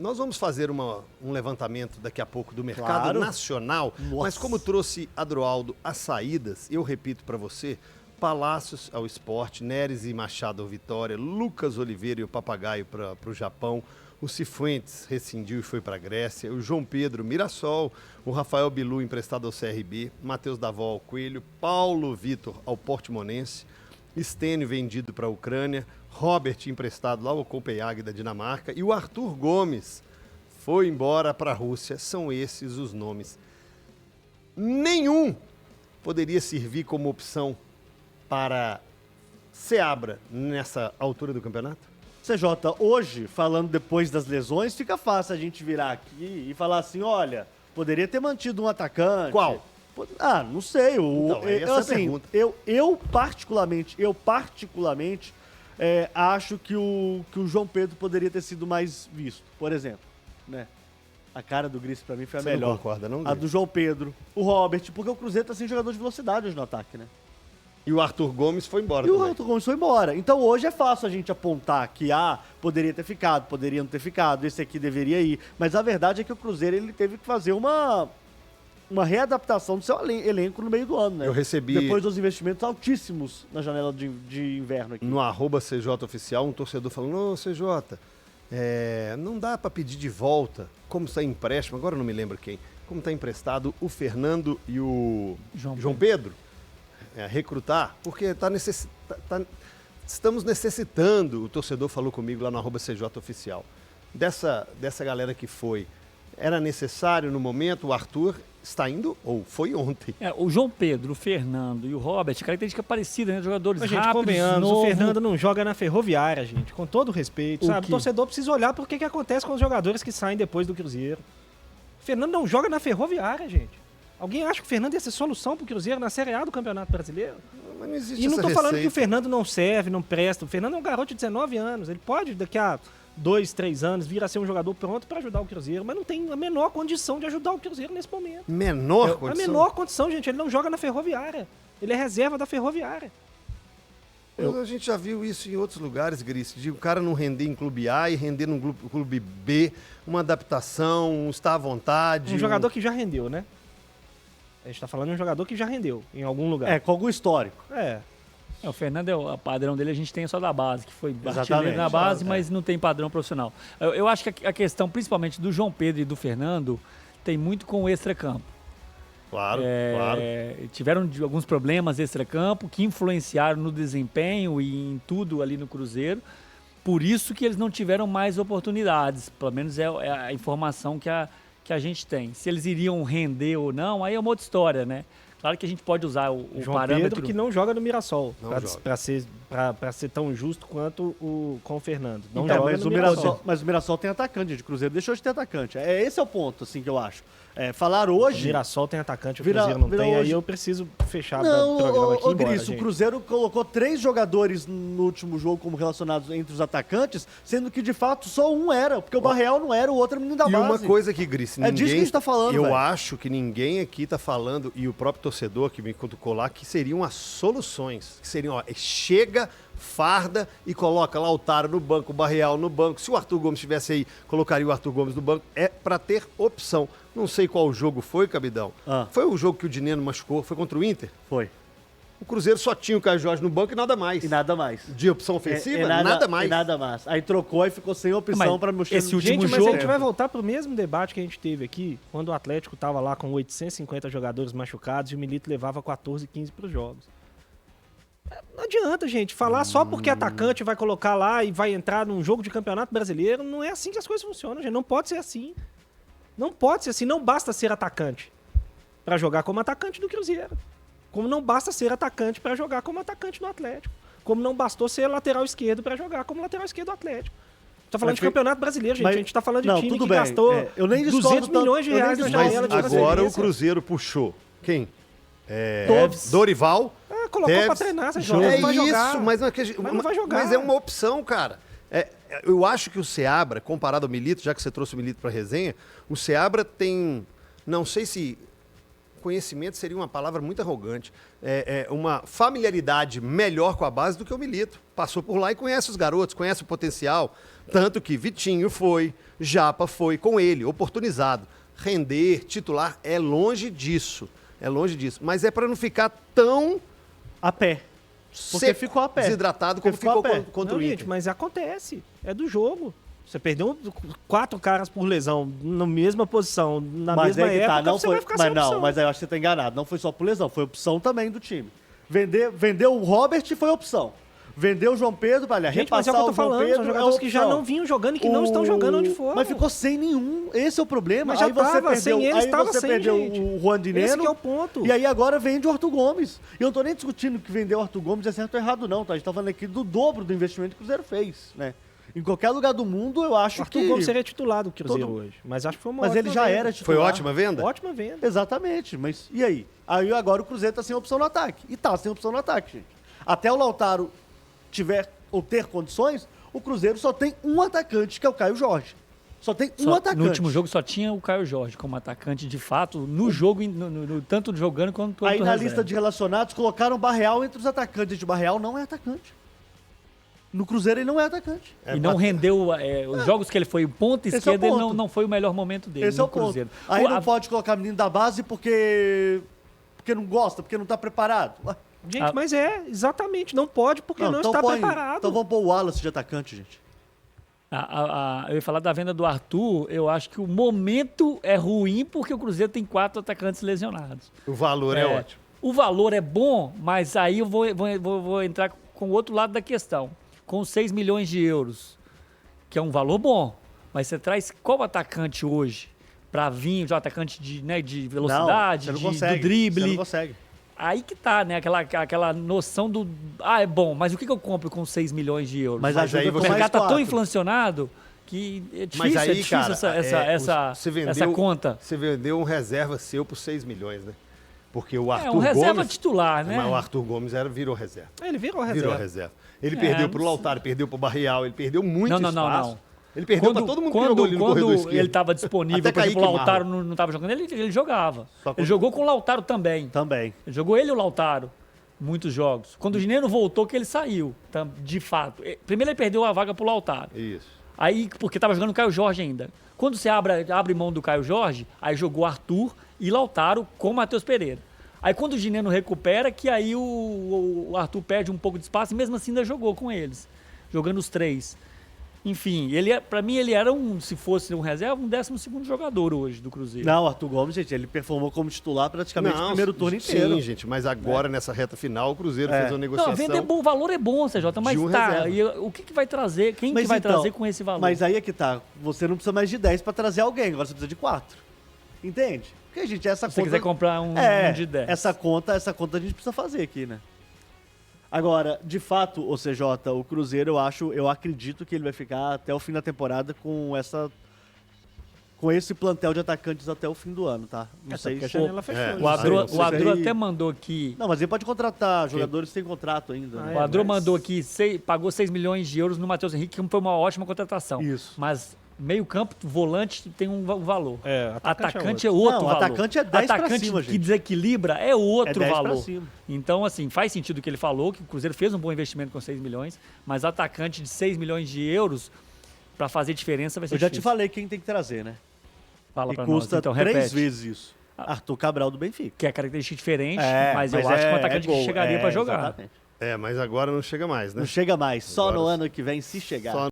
Nós vamos fazer um levantamento daqui a pouco do mercado nacional, mas como trouxe Adroaldo as saídas, eu repito para você, Palácios ao Sport, Neres e Machado ao Vitória, Lucas Oliveira e o Papagaio para o Japão, o Cifuentes rescindiu e foi para a Grécia, o João Pedro Mirassol, o Rafael Bilu emprestado ao CRB, Matheus Davó ao Coelho, Paulo Vitor ao Portimonense, Stênio vendido para a Ucrânia, Robert emprestado lá ao Copenhague da Dinamarca e o Arthur Gomes foi embora para a Rússia. São esses os nomes. Nenhum poderia servir como opção para Seabra nessa altura do campeonato? CJ, hoje, falando depois das lesões, fica fácil a gente virar aqui e falar assim, olha, poderia ter mantido um atacante. Qual? Não sei. Eu particularmente, acho que o João Pedro poderia ter sido mais visto, por exemplo, né? A cara do Gris pra mim foi a melhor. Não concorda, não, Gris? A do João Pedro, o Robert, porque o Cruzeiro tá sem jogador de velocidade hoje no ataque, né? E o Arthur Gomes foi embora também. O Arthur Gomes foi embora. Então hoje é fácil a gente apontar que, poderia ter ficado, poderia não ter ficado, esse aqui deveria ir. Mas a verdade é que o Cruzeiro ele teve que fazer uma readaptação do seu elenco no meio do ano, né? Eu recebi... Depois dos investimentos altíssimos na janela de inverno aqui. No @CJOficial, um torcedor falou, não, CJ, não dá para pedir de volta, como está empréstimo, agora eu não me lembro quem, como está emprestado o Fernando e o João Pedro, recrutar, porque estamos necessitando, o torcedor falou comigo lá no @CJOficial, dessa galera que foi. Era necessário no momento, o Arthur está indo, ou foi ontem. O João Pedro, o Fernando e o Robert, característica parecida, né? Jogadores rápidos, convenhamos, o Fernando não joga na Ferroviária, gente, com todo respeito, sabe? O torcedor precisa olhar por que acontece com os jogadores que saem depois do Cruzeiro. O Fernando não joga na Ferroviária, gente. Alguém acha que o Fernando ia ser solução pro Cruzeiro na Série A do Campeonato Brasileiro? Mas não existe e não essa tô falando receita. que o Fernando não serve, não presta. O Fernando é um garoto de 19 anos. Ele pode, daqui a 2, 3 anos, vir a ser um jogador pronto para ajudar o Cruzeiro, mas não tem a menor condição de ajudar o Cruzeiro nesse momento. Menor condição? A menor condição, gente. Ele não joga na Ferroviária. Ele é reserva da Ferroviária. A gente já viu isso em outros lugares, Gris, de o cara não render em clube A e render num clube B, uma adaptação, estar à vontade. Um jogador que já rendeu, né? A gente tá falando de um jogador que já rendeu em algum lugar. Com algum histórico. O Fernando, o padrão dele a gente tem só da base, que foi Exatamente. artilheiro na base, mas não tem padrão profissional. Eu acho que a questão, principalmente do João Pedro e do Fernando, tem muito com o extracampo. Claro. Tiveram alguns problemas extracampo que influenciaram no desempenho e em tudo ali no Cruzeiro. Por isso que eles não tiveram mais oportunidades. Pelo menos é a informação que a gente tem. Se eles iriam render ou não, aí é uma outra história, né? Claro que a gente pode usar o João parâmetro... Pedro que não joga no Mirassol, joga. pra ser tão justo quanto com o Fernando. Não Então, joga mas no o Mirassol tem atacante, gente. O Cruzeiro deixou de ter atacante. Esse é o ponto, assim, que eu acho. Falar hoje... O Mirassol tem atacante, o Cruzeiro não tem, hoje... aí eu preciso fechar o programa aqui e embora, Gris, o Cruzeiro colocou 3 jogadores no último jogo como relacionados entre os atacantes, sendo que, de fato, só um era, porque o Barreal não era, o outro menino da base. E uma coisa que, Gris, ninguém... É disso que a gente tá falando, Eu véio. acho que ninguém aqui tá falando, e o próprio torcedor que me cutucou lá, que seriam as soluções. Que seriam, chega, farda e coloca Lautaro no banco, o Barreal no banco. Se o Arthur Gomes estivesse aí, colocaria o Arthur Gomes no banco. É para ter opção. Não sei qual jogo foi, Cabidão. Foi o jogo que o Dineno machucou, foi contra o Inter? Foi. O Cruzeiro só tinha o Caio Jorge no banco e nada mais. E nada mais. De opção ofensiva, nada mais. E nada mais. Aí trocou e ficou sem opção para mexer esse no último Gente, mas jogo... a gente vai voltar pro mesmo debate que a gente teve aqui, quando o Atlético tava lá com 850 jogadores machucados e o Milito levava 14, 15 pros jogos. Não adianta, gente, falar só porque atacante vai colocar lá e vai entrar num jogo de campeonato brasileiro. Não é assim que as coisas funcionam, gente. Não pode ser assim. Não pode ser assim. Não basta ser atacante para jogar como atacante do Cruzeiro. Como não basta ser atacante para jogar como atacante do Atlético. Como não bastou ser lateral esquerdo para jogar como lateral esquerdo do Atlético. Tá falando de campeonato brasileiro, gente. A gente tá falando de time que gastou eu nem 200 milhões de reais na janela de Agora o transferência. Cruzeiro puxou. Quem? Todos. Dorival. Colocou Teves. pra treinar, você joga, É não vai isso, jogar. mas não vai jogar. Mas é uma opção, cara. Eu acho que o Seabra, comparado ao Milito, já que você trouxe o Milito pra resenha, o Seabra tem, não sei se conhecimento seria uma palavra muito arrogante. Uma familiaridade melhor com a base do que o Milito. Passou por lá e conhece os garotos, conhece o potencial. Tanto que Vitinho foi, Japa foi com ele, oportunizado. Render, titular, é longe disso. É longe disso. Mas é para não ficar tão a pé. Porque seco, ficou a pé. desidratado como ficou contra o Inter. Gente, mas acontece. É do jogo. Você perdeu 4 caras por lesão na mesma posição, na mesma época, você vai ficar sem opção. Mas aí eu acho que você tá enganado. Não foi só por lesão, foi opção também do time. Vendeu o Robert foi opção. Vendeu o João Pedro, para gente, mas é o que eu tô falando, são jogadores que já não vinham jogando e que não estão jogando onde foram. Mas ficou sem nenhum, esse é o problema. Mas já aí você tava, perdeu, sem eles, aí tava você sem, perdeu gente. o Juan Dineno. Esse que é o ponto. E aí agora vende o Arthur Gomes. E eu não tô nem discutindo que vender o Arthur Gomes é certo ou errado não, tá? A gente tá falando aqui do dobro do investimento que o Cruzeiro fez, né? Em qualquer lugar do mundo, eu acho que... O Arthur Gomes seria titular do Cruzeiro hoje, mas acho que foi uma Mas ele já era titular. Foi ótima venda? Ótima venda. Exatamente, mas e aí? Aí agora o Cruzeiro tá sem opção no ataque. E tá sem opção no ataque, gente. Até o Lautaro tiver ou ter condições, o Cruzeiro só tem um atacante, que é o Caio Jorge. Só tem um atacante. No último jogo só tinha o Caio Jorge como atacante, de fato, no jogo, tanto jogando quanto aí na reserva. lista de relacionados colocaram o Barreal entre os atacantes. O Barreal não é atacante. No Cruzeiro ele não é atacante. E não rendeu os jogos que ele foi ponta esquerda, ele não foi o melhor momento dele Esse é o ponto. Cruzeiro. Aí não pode colocar menino da base porque não gosta, porque não tá preparado. Gente, mas exatamente, não pode porque não então está preparado. Então vamos pôr o Wallace de atacante, gente. Eu ia falar da venda do Arthur, eu acho que o momento é ruim porque o Cruzeiro tem 4 atacantes lesionados. O valor é ótimo. O valor é bom, mas aí eu vou entrar com o outro lado da questão. Com 6 milhões de euros, que é um valor bom, mas você traz qual atacante hoje para vir, de um atacante de velocidade, não, você não consegue, do drible? Você não consegue. Aí que tá, né? Aquela noção do... é bom, mas o que eu compro com 6 milhões de euros? Mas aí o mercado tá tão inflacionado que é difícil, aí, cara, essa conta. Você vendeu um reserva seu por 6 milhões, né? Porque o Arthur um reserva Gomes, titular, né? Mas o Arthur Gomes virou reserva. Ele virou reserva. Ele perdeu pro Lautaro, perdeu pro Barreal, ele perdeu muito espaço. Não. Ele perdeu pra todo mundo que jogou ali no corredor esquerdo. Quando ele estava disponível, por exemplo, o Lautaro não estava jogando, ele jogava. Ele jogou com o Lautaro também. Também. Ele jogou ele e o Lautaro, muitos jogos. Quando o Gineno voltou, que ele saiu, de fato. Primeiro ele perdeu a vaga pro Lautaro. Isso. Aí, porque estava jogando o Caio Jorge ainda. Quando você abre mão do Caio Jorge, aí jogou Arthur e Lautaro com o Matheus Pereira. Aí quando o Gineno recupera, que aí o Arthur perde um pouco de espaço e mesmo assim ainda jogou com eles. Jogando os 3. Enfim, para mim ele era se fosse um reserva, um 12º jogador hoje do Cruzeiro. Não, o Arthur Gomes, gente, ele performou como titular praticamente o primeiro turno inteiro. Sim, gente, mas agora nessa reta final o Cruzeiro fez uma negociação. Não, o valor é bom, CJ, mas e o que vai trazer? Quem que vai trazer com esse valor? Mas aí é que tá, você não precisa mais de 10 para trazer alguém, agora você precisa de 4. Entende? Porque, gente, essa Se você quiser comprar um de 10. Essa conta a gente precisa fazer aqui, né? Agora, de fato, o CJ, o Cruzeiro, eu acredito que ele vai ficar até o fim da temporada com esse plantel de atacantes até o fim do ano, tá? Não sei se... O Adro até mandou aqui... Não, mas ele pode contratar jogadores sem contrato ainda. Né? O Adro mandou aqui, pagou 6 milhões de euros no Matheus Henrique, que foi uma ótima contratação. Isso. Mas... Meio campo, volante tem um valor. Atacante é outro valor. Não, atacante é 10 pra cima, gente. Atacante que desequilibra é outro 10 valor. Pra cima. Então, assim, faz sentido o que ele falou, que o Cruzeiro fez um bom investimento com 6 milhões, mas atacante de 6 milhões de euros, para fazer diferença, vai ser difícil. Eu já te falei quem tem que trazer, né? Fala pra nós, custa então 3 vezes isso. Arthur Cabral do Benfica. Que é característica diferente, mas eu acho que é um atacante que chegaria para jogar. Exatamente. Mas agora não chega mais, né? Não chega mais, só no ano que vem, se chegar.